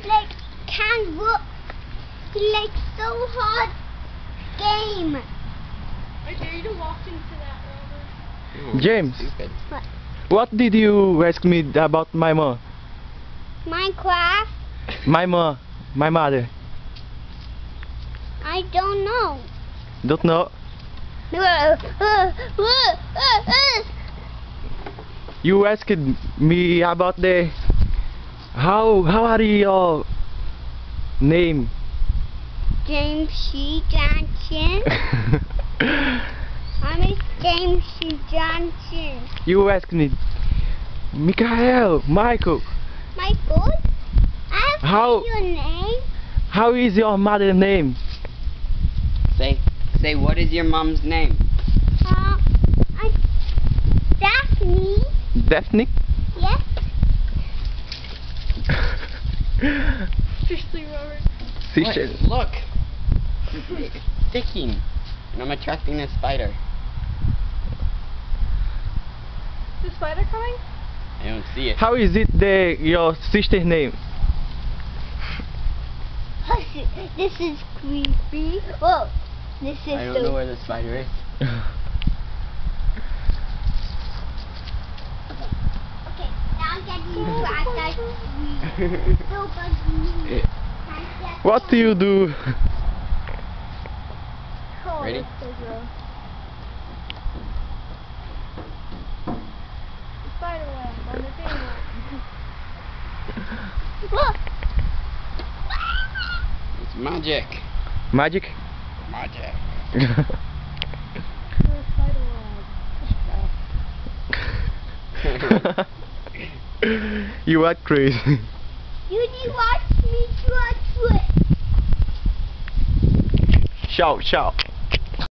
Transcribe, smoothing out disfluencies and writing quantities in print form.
like can't work. Like so hard game. I dare you to walk into that, Robert. James, What? what did you ask me about my mom? Minecraft? My mother. I don't know. Don't know. You asked me about the how are your name? James C. Johnson. I'm James C. Johnson. You asked me, Michael, Michael. Michael? I have How- your name. How is your mother name? Say, what is your mom's name? I Daphne. Daphne? Yes. Seriously, Robert. Sister. Look! It's sticking. And I'm attracting a spider. Is the spider coming? I don't see it. How is it your sister name? This is creepy. Whoa. This is I don't know where the spider is. Okay, now I'm getting so buggy. What do you do? Ready? Spider web on the thing. Look. It's magic. Magic? Magic. Spider web. You are crazy. You need watch me to a trick. Shout, shout.